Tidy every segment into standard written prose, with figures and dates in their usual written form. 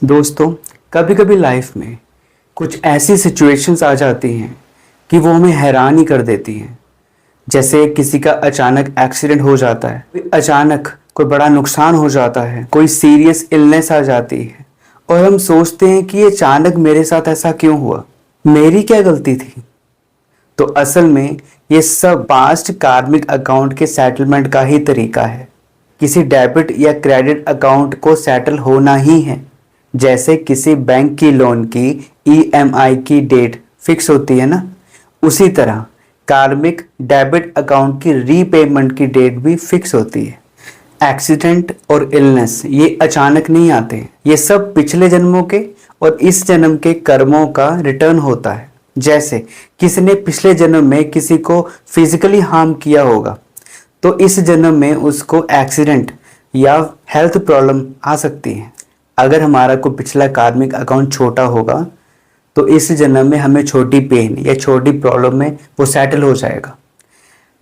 दोस्तों, कभी कभी लाइफ में कुछ ऐसी सिचुएशंस आ जाती हैं कि वो हमें हैरान ही कर देती हैं। जैसे किसी का अचानक एक्सीडेंट हो जाता है, अचानक कोई बड़ा नुकसान हो जाता है, कोई सीरियस इलनेस आ जाती है और हम सोचते हैं कि ये अचानक मेरे साथ ऐसा क्यों हुआ, मेरी क्या गलती थी। तो असल में ये सब पास्ट कार्मिक अकाउंट के सेटलमेंट का ही तरीका है। किसी डेबिट या क्रेडिट अकाउंट को सेटल होना ही है। जैसे किसी बैंक की लोन की ईएमआई की डेट फिक्स होती है ना, उसी तरह कार्मिक डेबिट अकाउंट की रीपेमेंट की डेट भी फिक्स होती है। एक्सीडेंट और इलनेस ये अचानक नहीं आते, ये सब पिछले जन्मों के और इस जन्म के कर्मों का रिटर्न होता है। जैसे किसी ने पिछले जन्म में किसी को फिजिकली हार्म किया होगा, तो इस जन्म में उसको एक्सीडेंट या हेल्थ प्रॉब्लम आ सकती है। अगर हमारा कोई पिछला कार्मिक अकाउंट छोटा होगा तो इस जन्म में हमें छोटी पेन या छोटी प्रॉब्लम में वो सेटल हो जाएगा।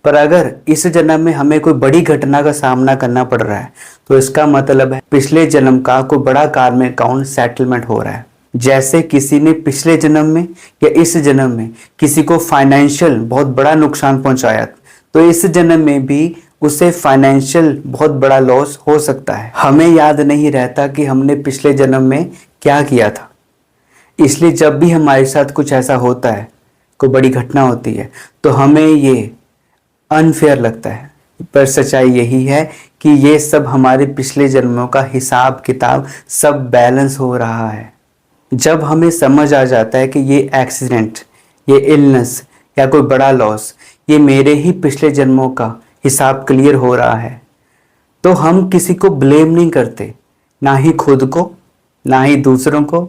पर अगर इस जन्म में हमें कोई बड़ी घटना का सामना करना पड़ रहा है तो इसका मतलब है पिछले जन्म का कोई बड़ा कार्मिक अकाउंट सेटलमेंट हो रहा है। जैसे किसी ने पिछले जन्म में या इस जन्म में किसी को फाइनेंशियल बहुत बड़ा नुकसान पहुंचाया, तो इस जन्म में भी उसे फाइनेंशियल बहुत बड़ा लॉस हो सकता है। हमें याद नहीं रहता कि हमने पिछले जन्म में क्या किया था, इसलिए जब भी हमारे साथ कुछ ऐसा होता है, कोई बड़ी घटना होती है, तो हमें ये अनफेयर लगता है। पर सच्चाई यही है कि ये सब हमारे पिछले जन्मों का हिसाब किताब सब बैलेंस हो रहा है। जब हमें समझ आ जाता है कि ये एक्सीडेंट, ये इलनेस या कोई बड़ा लॉस ये मेरे ही पिछले जन्मों का हिसाब क्लियर हो रहा है, तो हम किसी को ब्लेम नहीं करते, ना ही खुद को, ना ही दूसरों को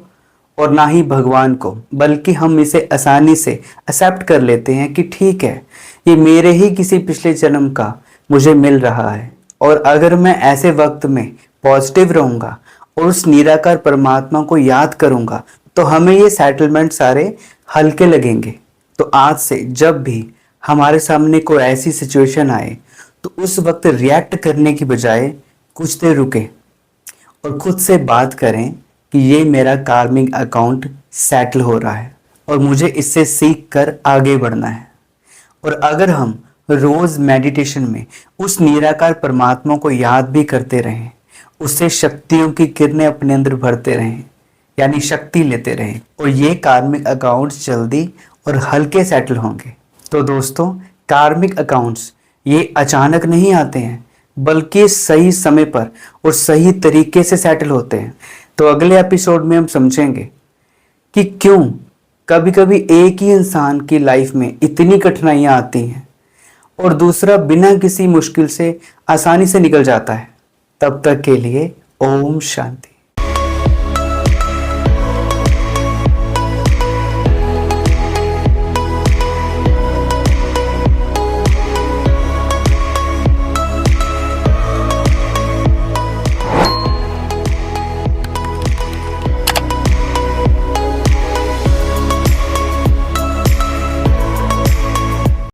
और ना ही भगवान को, बल्कि हम इसे आसानी से एक्सेप्ट कर लेते हैं कि ठीक है, ये मेरे ही किसी पिछले जन्म का मुझे मिल रहा है। और अगर मैं ऐसे वक्त में पॉजिटिव रहूंगा और उस निराकार परमात्मा को याद करूंगा तो हमें ये सेटलमेंट सारे हल्के लगेंगे। तो आज से जब भी हमारे सामने कोई ऐसी सिचुएशन आए तो उस वक्त रिएक्ट करने की बजाय कुछ देर रुके और खुद से बात करें कि ये मेरा कार्मिक अकाउंट सेटल हो रहा है और मुझे इससे सीख कर आगे बढ़ना है। और अगर हम रोज मेडिटेशन में उस निराकार परमात्मा को याद भी करते रहें, उससे शक्तियों की किरणें अपने अंदर भरते रहें, यानी शक्ति लेते रहें, और ये कार्मिक अकाउंट्स जल्दी और हल्के सेटल होंगे। तो दोस्तों, कार्मिक अकाउंट्स ये अचानक नहीं आते हैं, बल्कि सही समय पर और सही तरीके से सेटल होते हैं। तो अगले एपिसोड में हम समझेंगे कि क्यों कभी कभी एक ही इंसान की लाइफ में इतनी कठिनाइयां आती हैं और दूसरा बिना किसी मुश्किल से आसानी से निकल जाता है। तब तक के लिए ओम शांति।